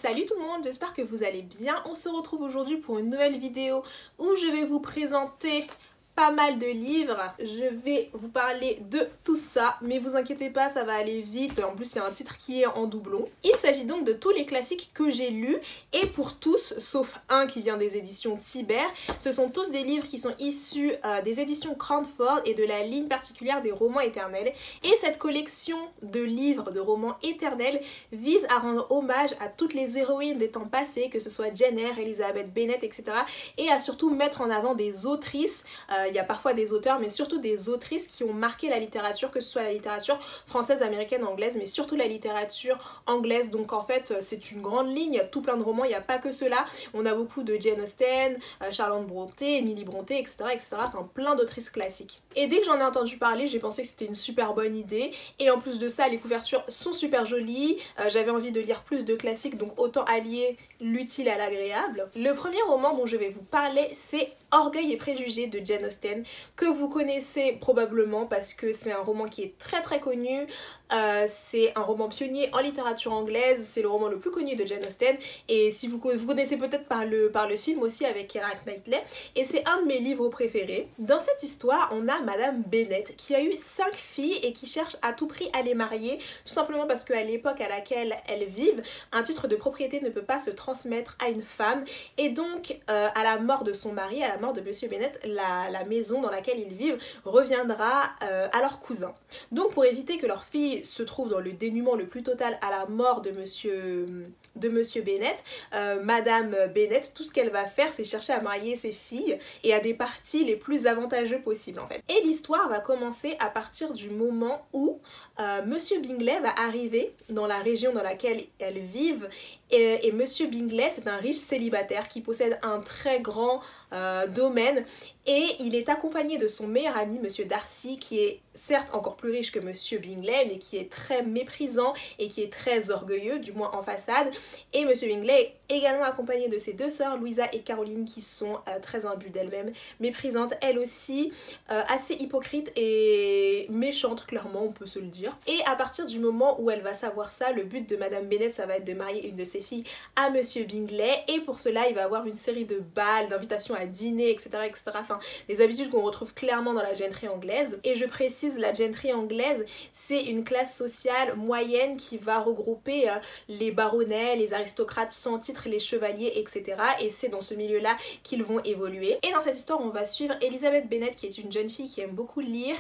Salut tout le monde, j'espère que vous allez bien. On se retrouve aujourd'hui pour une nouvelle vidéo où je vais vous présenter pas mal de livres. Je vais vous parler de tout ça, mais vous inquiétez pas, ça va aller vite. En plus, il y a un titre qui est en doublon. Il s'agit donc de tous les classiques que j'ai lus, et pour tous, sauf un qui vient des éditions Tiber. Ce sont tous des livres qui sont issus des éditions Cranford et de la ligne particulière des romans éternels. Et cette collection de livres de romans éternels vise à rendre hommage à toutes les héroïnes des temps passés, que ce soit Jane Eyre, Elizabeth Bennet, etc. Et à surtout mettre en avant des autrices. Il y a parfois des auteurs, mais surtout des autrices qui ont marqué la littérature, que ce soit la littérature française, américaine, anglaise, mais surtout la littérature anglaise. Donc en fait, c'est une grande ligne, il y a tout plein de romans, il n'y a pas que cela. On a beaucoup de Jane Austen, Charlotte Brontë, Emily Brontë, etc., etc. Enfin, plein d'autrices classiques. Et dès que j'en ai entendu parler, j'ai pensé que c'était une super bonne idée. Et en plus de ça, les couvertures sont super jolies. J'avais envie de lire plus de classiques, donc autant allier l'utile à l'agréable. Le premier roman dont je vais vous parler, c'est Orgueil et préjugés de Jane Austen, que vous connaissez probablement parce que c'est un roman qui est très connu. C'est un roman pionnier en littérature anglaise, c'est le roman le plus connu de Jane Austen, et si vous connaissez peut-être par le film aussi avec Keira Knightley, et c'est un de mes livres préférés. Dans cette histoire, on a Madame Bennet qui a eu 5 filles et qui cherche à tout prix à les marier, tout simplement parce qu'à l'époque à laquelle elles vivent, un titre de propriété ne peut pas se transmettre à une femme, et donc à la mort de son mari, à la mort de Monsieur Bennet, la maison dans laquelle ils vivent reviendra à leur cousin. Donc pour éviter que leur fille se trouve dans le dénuement le plus total à la mort de Monsieur Bennet, Madame Bennet, tout ce qu'elle va faire, c'est chercher à marier ses filles et à des partis les plus avantageux possibles en fait. Et l'histoire va commencer à partir du moment où Monsieur Bingley va arriver dans la région dans laquelle elles vivent, et Monsieur Bingley, c'est un riche célibataire qui possède un très grand domaine, et il est accompagné de son meilleur ami Monsieur Darcy, qui est certes encore plus riche que Monsieur Bingley, mais qui est très méprisant et qui est très orgueilleux, du moins en façade. Et Monsieur Bingley est également accompagné de ses deux sœurs, Louisa et Caroline, qui sont très imbues d'elles-mêmes, méprisantes elles aussi, assez hypocrites et méchantes, clairement on peut se le dire. Et à partir du moment où elle va savoir ça, le but de Madame Bennet, ça va être de marier une de ses filles à Monsieur Bingley, et pour cela il va avoir une série de bals, d'invitations à dîner, etc., etc. Enfin, des habitudes qu'on retrouve clairement dans la gentry anglaise. Et je précise, la gentry anglaise, c'est une classe sociale moyenne qui va regrouper les baronnets, les aristocrates sans titre, les chevaliers, etc. Et c'est dans ce milieu-là qu'ils vont évoluer. Et dans cette histoire, on va suivre Elizabeth Bennet, qui est une jeune fille qui aime beaucoup lire,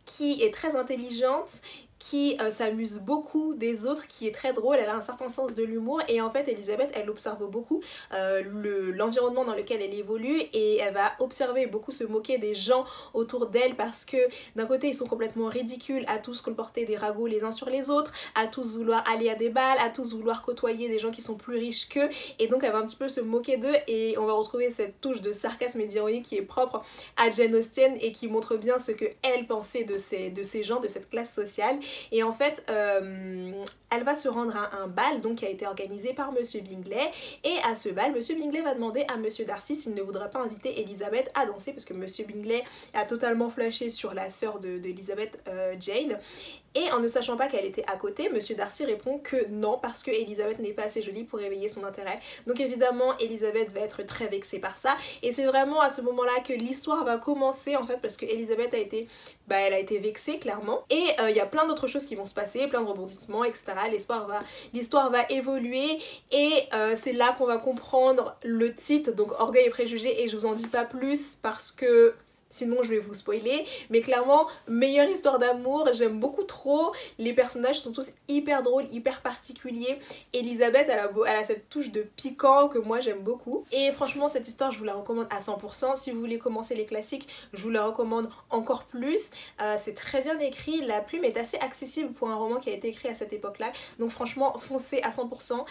qui est très intelligente, qui s'amuse beaucoup des autres, qui est très drôle, elle a un certain sens de l'humour, et en fait Elisabeth, elle observe beaucoup l'environnement dans lequel elle évolue, et elle va observer beaucoup se moquer des gens autour d'elle, parce que d'un côté ils sont complètement ridicules, à tous colporter des ragots les uns sur les autres, à tous vouloir aller à des bals, à tous vouloir côtoyer des gens qui sont plus riches qu'eux, et donc elle va un petit peu se moquer d'eux, et on va retrouver cette touche de sarcasme et d'ironie qui est propre à Jane Austen et qui montre bien ce que elle pensait de ces gens, de cette classe sociale. Et en fait, elle va se rendre à un bal donc, qui a été organisé par Monsieur Bingley, et à ce bal, Monsieur Bingley va demander à Monsieur Darcy s'il ne voudrait pas inviter Elizabeth à danser, parce que Monsieur Bingley a totalement flashé sur la sœur d'Elizabeth, Jane. Et en ne sachant pas qu'elle était à côté, Monsieur Darcy répond que non, parce que Elizabeth n'est pas assez jolie pour éveiller son intérêt. Donc évidemment, Elizabeth va être très vexée par ça, et c'est vraiment à ce moment-là que l'histoire va commencer en fait, parce que Elizabeth elle a été vexée clairement, et il y a plein d'autres choses qui vont se passer, plein de rebondissements, etc. L'histoire va évoluer, et c'est là qu'on va comprendre le titre, donc Orgueil et préjugés, et je vous en dis pas plus parce que sinon je vais vous spoiler, mais clairement meilleure histoire d'amour, j'aime beaucoup trop, les personnages sont tous hyper drôles, hyper particuliers. Elisabeth elle a cette touche de piquant que moi j'aime beaucoup, et franchement cette histoire je vous la recommande à 100%. Si vous voulez commencer les classiques, je vous la recommande encore plus. C'est très bien écrit, la plume est assez accessible pour un roman qui a été écrit à cette époque là, donc franchement foncez à 100%.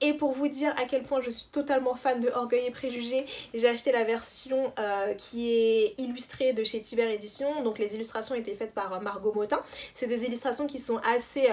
Et pour vous dire à quel point je suis totalement fan de Orgueil et préjugés, j'ai acheté la version qui est illustrée de chez Tiber Éditions. Donc les illustrations étaient faites par Margot Motin. C'est des illustrations qui sont assez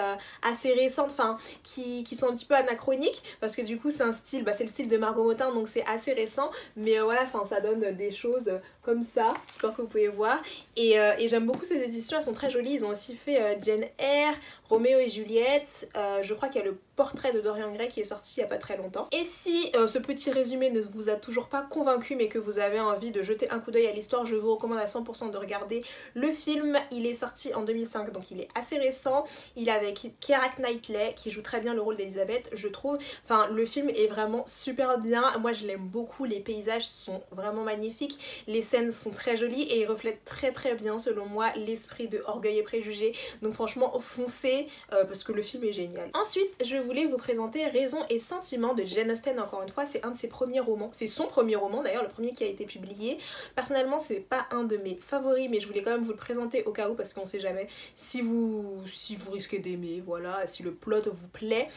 récentes, enfin qui sont un petit peu anachroniques, parce que du coup c'est un style, c'est le style de Margot Motin, donc c'est assez récent, mais voilà, ça donne des choses comme ça, j'espère que vous pouvez voir. Et j'aime beaucoup ces éditions, elles sont très jolies. Ils ont aussi fait Jane Eyre, Roméo et Juliette, je crois qu'il y a le Portrait de Dorian Gray qui est sorti il n'y a pas très longtemps. Et si ce petit résumé ne vous a toujours pas convaincu mais que vous avez envie de jeter un coup d'œil à l'histoire, je vous recommande à 100% de regarder le film. Il est sorti en 2005 donc il est assez récent. Il est avec Keira Knightley qui joue très bien le rôle d'Elizabeth, je trouve. Enfin, le film est vraiment super bien. Moi je l'aime beaucoup, les paysages sont vraiment magnifiques, les scènes sont très jolies et ils reflètent très bien selon moi l'esprit de Orgueil et Préjugés. Donc franchement foncez parce que le film est génial. Ensuite je voulais vous présenter Raison et Sentiment de Jane Austen. Encore une fois c'est un de ses premiers romans, c'est son premier roman d'ailleurs, le premier qui a été publié. Personnellement c'est pas un de mes favoris mais je voulais quand même vous le présenter au cas où parce qu'on sait jamais si vous risquez d'aimer, voilà, si le plot vous plaît.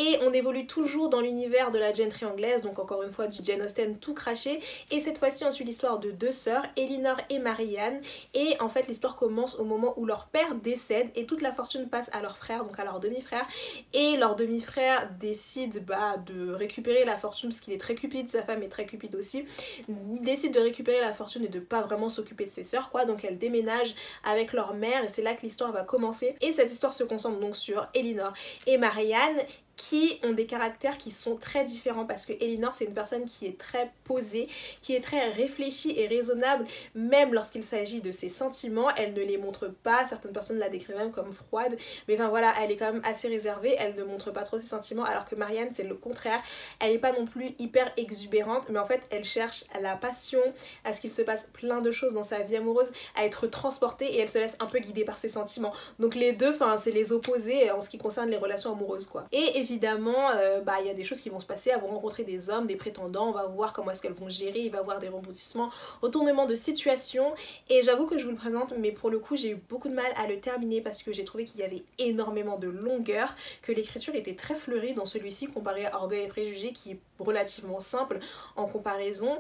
Et on évolue toujours dans l'univers de la gentry anglaise, donc encore une fois du Jane Austen tout craché. Et cette fois-ci on suit l'histoire de deux sœurs, Elinor et Marianne. Et en fait l'histoire commence au moment où leur père décède et toute la fortune passe à leur frère, donc à leur demi-frère. Et leur demi-frère décide de récupérer la fortune parce qu'il est très cupide, sa femme est très cupide aussi. Il décide de récupérer la fortune et de pas vraiment s'occuper de ses sœurs quoi. Donc elles déménagent avec leur mère et c'est là que l'histoire va commencer. Et cette histoire se concentre donc sur Elinor et Marianne, qui ont des caractères qui sont très différents parce que Elinor c'est une personne qui est très posée, qui est très réfléchie et raisonnable même lorsqu'il s'agit de ses sentiments. Elle ne les montre pas, certaines personnes la décrivent même comme froide, mais enfin voilà, elle est quand même assez réservée, elle ne montre pas trop ses sentiments, alors que Marianne c'est le contraire, elle n'est pas non plus hyper exubérante mais en fait elle cherche à la passion, à ce qu'il se passe plein de choses dans sa vie amoureuse, à être transportée et elle se laisse un peu guider par ses sentiments. Donc les deux, enfin c'est les opposés en ce qui concerne les relations amoureuses quoi. Et évidemment il y a des choses qui vont se passer, elles vont rencontrer des hommes, des prétendants, on va voir comment est-ce qu'elles vont gérer, il va y avoir des rebondissements, retournements de situation. Et j'avoue que je vous le présente mais pour le coup j'ai eu beaucoup de mal à le terminer parce que j'ai trouvé qu'il y avait énormément de longueur, que l'écriture était très fleurie dans celui-ci comparé à Orgueil et Préjugés qui est relativement simple en comparaison.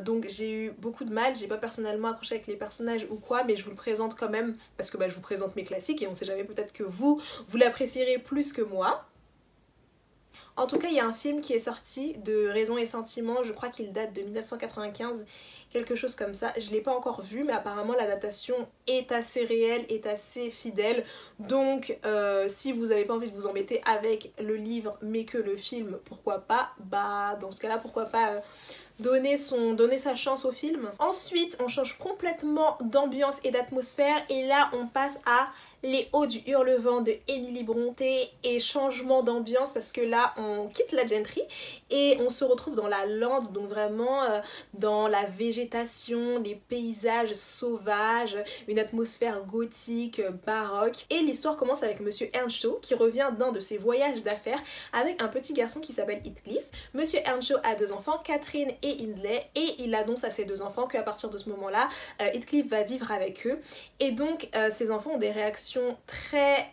Donc j'ai eu beaucoup de mal, j'ai pas personnellement accroché avec les personnages ou quoi, mais je vous le présente quand même parce que je vous présente mes classiques et on sait jamais, peut-être que vous l'apprécierez plus que moi. En tout cas il y a un film qui est sorti de Raison et Sentiment, je crois qu'il date de 1995, quelque chose comme ça. Je l'ai pas encore vu mais apparemment l'adaptation est assez réelle, est assez fidèle. Donc si vous avez pas envie de vous embêter avec le livre mais que le film, pourquoi pas, dans ce cas là pourquoi pas donner sa chance au film. Ensuite on change complètement d'ambiance et d'atmosphère et là on passe à Les Hauts du Hurlevent de Émilie Brontë. Et changement d'ambiance parce que là on quitte la gentry et on se retrouve dans la lande, donc vraiment dans la végétation, les paysages sauvages, une atmosphère gothique, baroque. Et l'histoire commence avec Monsieur Earnshaw qui revient d'un de ses voyages d'affaires avec un petit garçon qui s'appelle Heathcliff. Monsieur Earnshaw a deux enfants, Catherine et Hindley, et il annonce à ses deux enfants qu'à partir de ce moment-là, Heathcliff va vivre avec eux. Et donc ces enfants ont des réactions très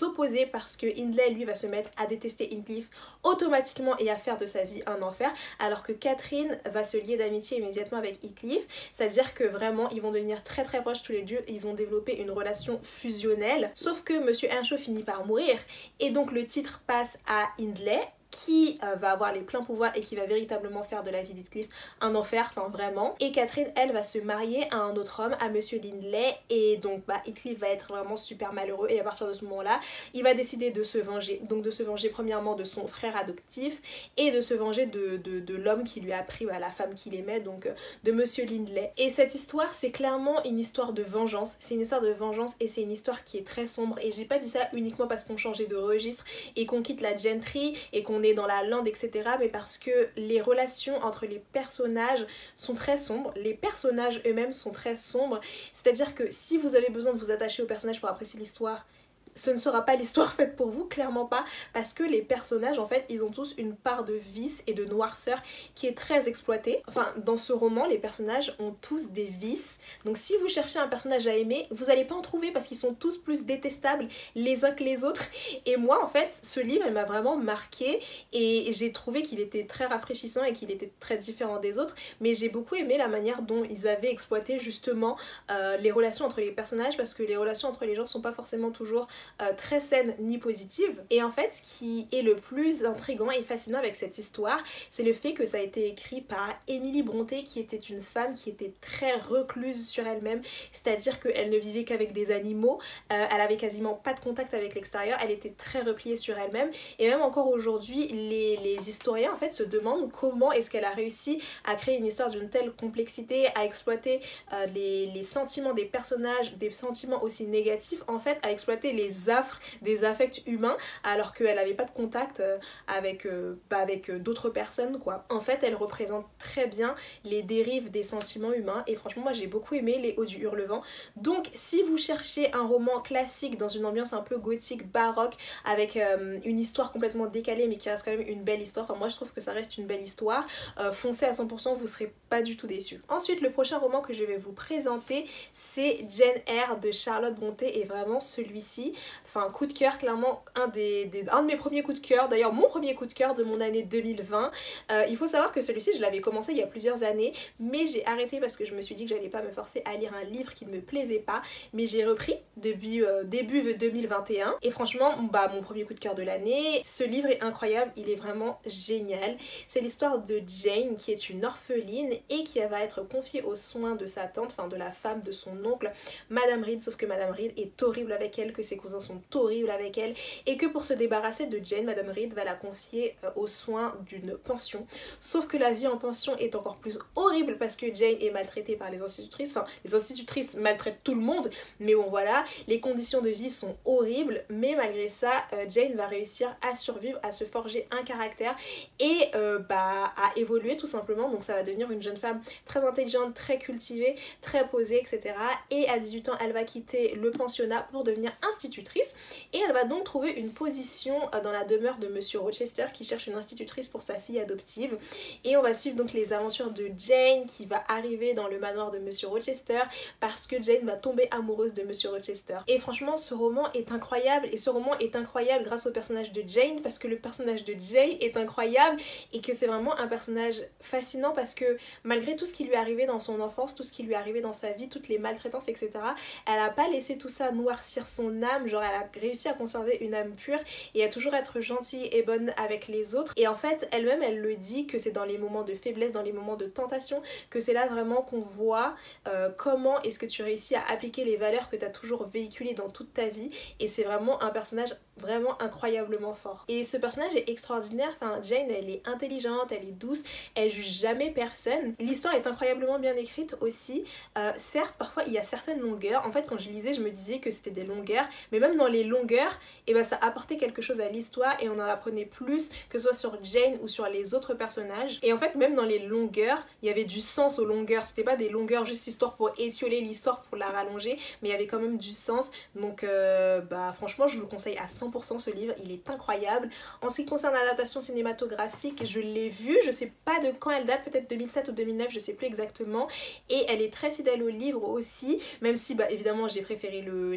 opposées parce que Hindley lui va se mettre à détester Heathcliff automatiquement et à faire de sa vie un enfer, alors que Catherine va se lier d'amitié immédiatement avec Heathcliff, c'est-à-dire que vraiment ils vont devenir très proches tous les deux, ils vont développer une relation fusionnelle. Sauf que Monsieur Earnshaw finit par mourir et donc le titre passe à Hindley qui va avoir les pleins pouvoirs et qui va véritablement faire de la vie d'Heathcliff un enfer, enfin vraiment. Et Catherine, elle, va se marier à un autre homme, à Monsieur Lindley, et donc Heathcliff va être vraiment super malheureux et à partir de ce moment-là, il va décider de se venger. Donc de se venger premièrement de son frère adoptif et de se venger de l'homme qui lui a pris la femme qu'il aimait, donc de Monsieur Lindley. Et cette histoire, c'est clairement une histoire de vengeance, c'est une histoire de vengeance et c'est une histoire qui est très sombre. Et j'ai pas dit ça uniquement parce qu'on changeait de registre et qu'on quitte la gentry et qu'on est dans la lande, etc. mais parce que les relations entre les personnages sont très sombres, les personnages eux-mêmes sont très sombres, c'est-à-dire que si vous avez besoin de vous attacher aux personnages pour apprécier l'histoire, ce ne sera pas l'histoire faite pour vous, clairement pas, parce que les personnages en fait ils ont tous une part de vice et de noirceur qui est très exploitée. Enfin dans ce roman les personnages ont tous des vices, donc si vous cherchez un personnage à aimer vous n'allez pas en trouver parce qu'ils sont tous plus détestables les uns que les autres. Et moi en fait ce livre il m'a vraiment marqué et j'ai trouvé qu'il était très rafraîchissant et qu'il était très différent des autres, mais j'ai beaucoup aimé la manière dont ils avaient exploité justement les relations entre les personnages, parce que les relations entre les gens sont pas forcément toujours très saine ni positive. Et en fait, ce qui est le plus intriguant et fascinant avec cette histoire, c'est le fait que ça a été écrit par Émilie Brontë, qui était une femme qui était très recluse sur elle-même, c'est-à-dire qu'elle ne vivait qu'avec des animaux, elle avait quasiment pas de contact avec l'extérieur, elle était très repliée sur elle-même, et même encore aujourd'hui, les historiens en fait se demandent comment est-ce qu'elle a réussi à créer une histoire d'une telle complexité, à exploiter les sentiments des personnages, des sentiments aussi négatifs, en fait, à exploiter les affres des affects humains, alors qu'elle n'avait pas de contact avec d'autres personnes, quoi. En fait, elle représente très bien les dérives des sentiments humains, et franchement, moi j'ai beaucoup aimé Les Hauts du Hurlevent. Donc, si vous cherchez un roman classique dans une ambiance un peu gothique, baroque, avec une histoire complètement décalée, mais qui reste quand même une belle histoire, enfin, moi je trouve que ça reste une belle histoire, foncez à 100%, vous serez pas du tout déçus. Ensuite, le prochain roman que je vais vous présenter, c'est Jane Eyre de Charlotte Brontë, et vraiment celui-ci, enfin coup de cœur, clairement un de mes premiers coups de cœur, d'ailleurs mon premier coup de cœur de mon année 2020. Il faut savoir que celui-ci je l'avais commencé il y a plusieurs années, mais j'ai arrêté parce que je me suis dit que j'allais pas me forcer à lire un livre qui ne me plaisait pas, mais j'ai repris depuis début 2021, et franchement mon premier coup de cœur de l'année. Ce livre est incroyable, il est vraiment génial. C'est l'histoire de Jane qui est une orpheline et qui va être confiée aux soins de sa tante, enfin de la femme de son oncle, Madame Reed, sauf que Madame Reed est horrible avec elle, que ses cousins sont horribles avec elle, et que pour se débarrasser de Jane, Madame Reed va la confier aux soins d'une pension. Sauf que la vie en pension est encore plus horrible parce que Jane est maltraitée par les institutrices, enfin les institutrices maltraitent tout le monde, mais bon voilà, les conditions de vie sont horribles, mais malgré ça, Jane va réussir à survivre, à se forger un caractère et à évoluer tout simplement. Donc ça va devenir une jeune femme très intelligente, très cultivée, très posée, etc. Et à 18 ans, elle va quitter le pensionnat pour devenir institutrice, et elle va donc trouver une position dans la demeure de Monsieur Rochester qui cherche une institutrice pour sa fille adoptive. Et on va suivre donc les aventures de Jane qui va arriver dans le manoir de Monsieur Rochester parce que Jane va tomber amoureuse de Monsieur Rochester. Et franchement, ce roman est incroyable, et ce roman est incroyable grâce au personnage de Jane, parce que le personnage de Jane est incroyable et que c'est vraiment un personnage fascinant, parce que malgré tout ce qui lui est arrivé dans son enfance, tout ce qui lui est arrivé dans sa vie, toutes les maltraitances, etc., elle a pas laissé tout ça noircir son âme, genre elle a réussi à conserver une âme pure et à toujours être gentille et bonne avec les autres. Et en fait, elle-même, elle le dit que c'est dans les moments de faiblesse, dans les moments de tentation, que c'est là vraiment qu'on voit comment est-ce que tu réussis à appliquer les valeurs que tu as toujours véhiculées dans toute ta vie, et c'est vraiment un personnage vraiment incroyablement fort. Et ce personnage est extraordinaire, enfin Jane, elle est intelligente, elle est douce, elle juge jamais personne. L'histoire est incroyablement bien écrite aussi. Certes, parfois il y a certaines longueurs, en fait quand je lisais je me disais que c'était des longueurs, mais même dans les longueurs, et ça apportait quelque chose à l'histoire et on en apprenait plus, que ce soit sur Jane ou sur les autres personnages. Et en fait même dans les longueurs, il y avait du sens aux longueurs, c'était pas des longueurs juste histoire pour étioler l'histoire, pour la rallonger, mais il y avait quand même du sens. Donc franchement je vous le conseille à 100% ce livre, il est incroyable. En ce qui concerne l'adaptation cinématographique, je l'ai vue, je sais pas de quand elle date, peut-être 2007 ou 2009, je sais plus exactement, et elle est très fidèle au livre aussi, même si évidemment j'ai préféré le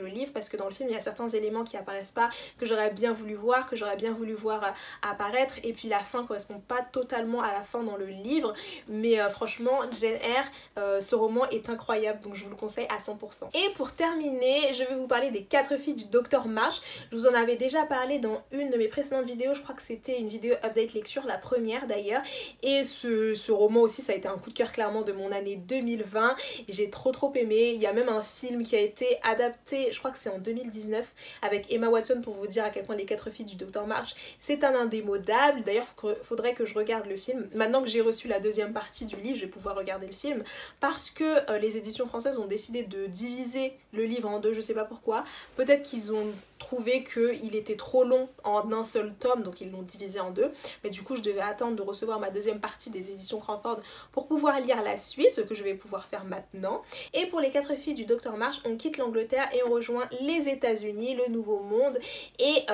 livre, parce que dans le film il y a certains éléments qui apparaissent pas, que j'aurais bien voulu voir, apparaître, et puis la fin correspond pas totalement à la fin dans le livre, mais franchement Jane Eyre, ce roman est incroyable, donc je vous le conseille à 100%. Et pour terminer, je vais vous parler des 4 filles du Docteur March. Je vous en avais déjà parlé dans une de mes précédentes vidéos, je crois que c'était une vidéo update lecture, la première d'ailleurs, et ce roman aussi ça a été un coup de cœur clairement de mon année 2020, et j'ai trop aimé. Il y a même un film qui a été adapté, je crois que c'est en 2019, avec Emma Watson, pour vous dire à quel point les 4 filles du Docteur March c'est un indémodable. D'ailleurs faudrait que je regarde le film, maintenant que j'ai reçu la deuxième partie du livre je vais pouvoir regarder le film, parce que les éditions françaises ont décidé de diviser le livre en deux, je sais pas pourquoi, peut-être qu'ils ont trouvé qu'il était trop long en un seul tome, donc ils l'ont divisé en deux, mais du coup je devais attendre de recevoir ma deuxième partie des éditions Crawford pour pouvoir lire la suite, ce que je vais pouvoir faire maintenant. Et pour les 4 filles du Docteur March, on quitte l'Angleterre et on rejoint les États-Unis, le Nouveau Monde, et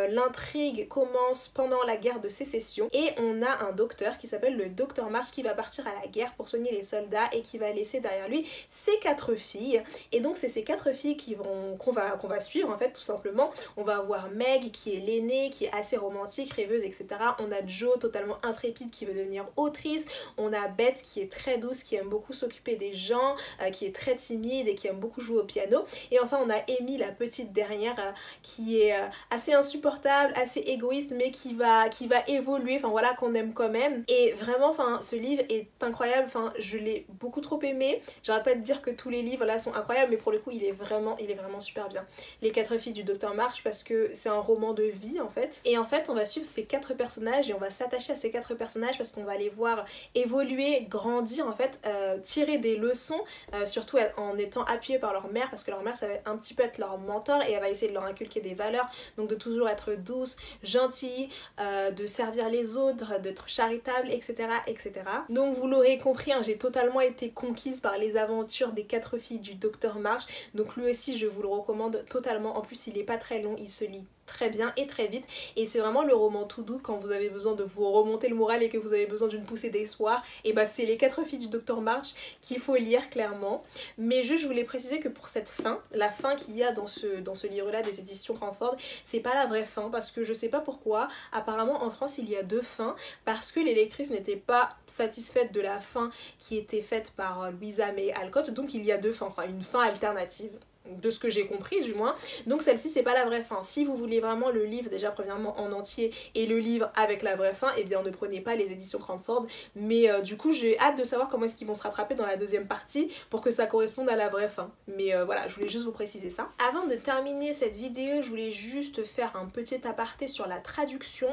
l'intrigue commence pendant la guerre de sécession, et on a un docteur qui s'appelle le Docteur March qui va partir à la guerre pour soigner les soldats et qui va laisser derrière lui ses 4 filles, et donc c'est ces 4 filles qu'on va suivre en fait tout simplement. On va avoir Meg qui est l'aînée, qui est assez romantique, rêveuse, etc. On a Jo totalement intrépide qui veut devenir autrice. On a Beth qui est très douce, qui aime beaucoup s'occuper des gens, qui est très timide et qui aime beaucoup jouer au piano. Et enfin on a Amy, la petite dernière, qui est assez insupportable, assez égoïste, mais qui va évoluer, enfin voilà, qu'on aime quand même. Et vraiment, enfin ce livre est incroyable, enfin je l'ai beaucoup trop aimé. J'arrête pas de dire que tous les livres là sont incroyables, mais pour le coup il est vraiment super bien. Les 4 filles du Docteur March, parce que c'est un roman de vie en fait. Et en fait on va suivre ces 4 personnages et on va s'attacher à ces 4 personnages parce qu'on va les voir évoluer, grandir en fait, tirer des leçons, surtout en étant appuyés par leur mère, parce que leur mère ça va un petit peu être leur mentor et elle va essayer de leur inculquer des valeurs, donc de toujours être douce, gentille, de servir les autres, d'être charitable, etc. etc. Donc vous l'aurez compris, hein, j'ai totalement été conquise par les aventures des 4 filles du Docteur March, donc lui aussi je vous le recommande totalement. En plus il est pas très long, il se lit très bien et très vite, et c'est vraiment le roman tout doux quand vous avez besoin de vous remonter le moral et que vous avez besoin d'une poussée d'espoir. Et bah c'est les 4 filles du Docteur March qu'il faut lire clairement. Mais je voulais préciser que pour cette fin, la fin qu'il y a dans ce livre là des éditions Cranford, c'est pas la vraie fin, parce que je sais pas pourquoi, apparemment en France il y a 2 fins, parce que les lectrices n'étaient pas satisfaites de la fin qui était faite par Louisa May Alcott, donc il y a 2 fins, enfin une fin alternative, de ce que j'ai compris du moins. Donc celle-ci c'est pas la vraie fin. Si vous voulez vraiment le livre déjà premièrement en entier et le livre avec la vraie fin, et bien ne prenez pas les éditions Cranford. Mais du coup j'ai hâte de savoir comment est-ce qu'ils vont se rattraper dans la deuxième partie pour que ça corresponde à la vraie fin. Mais voilà, je voulais juste vous préciser ça. Avant de terminer cette vidéo, je voulais juste faire un petit aparté sur la traduction,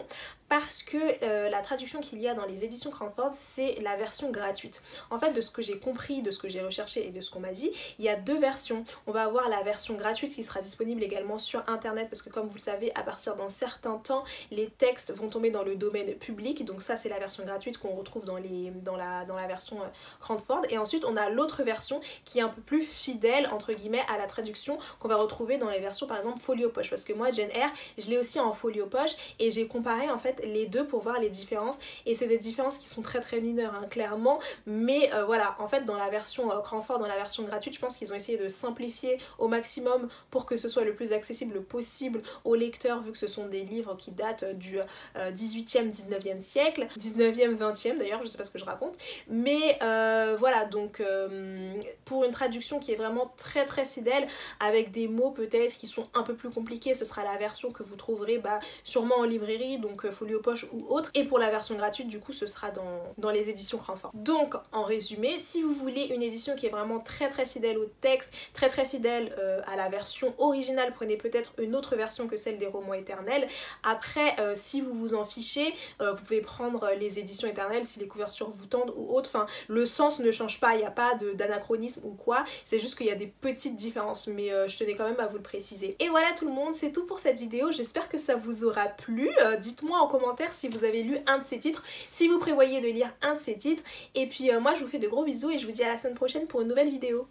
parce que la traduction qu'il y a dans les éditions Cranford, c'est la version gratuite. En fait, de ce que j'ai compris, de ce que j'ai recherché et de ce qu'on m'a dit, il y a 2 versions. On va avoir la version gratuite qui sera disponible également sur internet, parce que comme vous le savez, à partir d'un certain temps, les textes vont tomber dans le domaine public. Donc ça c'est la version gratuite qu'on retrouve dans la version Cranford. Et ensuite on a l'autre version qui est un peu plus fidèle entre guillemets à la traduction, qu'on va retrouver dans les versions par exemple folio poche, parce que moi Jane Eyre je l'ai aussi en folio poche et j'ai comparé en fait les deux pour voir les différences, et c'est des différences qui sont très mineures hein, clairement, mais voilà, en fait dans la version Cranford, dans la version gratuite, je pense qu'ils ont essayé de simplifier au maximum pour que ce soit le plus accessible possible aux lecteurs, vu que ce sont des livres qui datent du 18e, 19e siècle, 19e, 20e d'ailleurs, je sais pas ce que je raconte, mais voilà, donc pour une traduction qui est vraiment très fidèle, avec des mots peut-être qui sont un peu plus compliqués, ce sera la version que vous trouverez sûrement en librairie, donc folio poche ou autre, et pour la version gratuite du coup ce sera dans les éditions Cranford. Donc en résumé, si vous voulez une édition qui est vraiment très fidèle au texte, très fidèle à la version originale, prenez peut-être une autre version que celle des romans éternels. Après si vous vous en fichez, vous pouvez prendre les éditions éternelles si les couvertures vous tendent ou autre, enfin le sens ne change pas, il n'y a pas d'anachronisme ou quoi, c'est juste qu'il y a des petites différences, mais je tenais quand même à vous le préciser. Et voilà tout le monde, c'est tout pour cette vidéo, j'espère que ça vous aura plu. Dites-moi en commentaire si vous avez lu un de ces titres, si vous prévoyez de lire un de ces titres, et puis moi je vous fais de gros bisous et je vous dis à la semaine prochaine pour une nouvelle vidéo.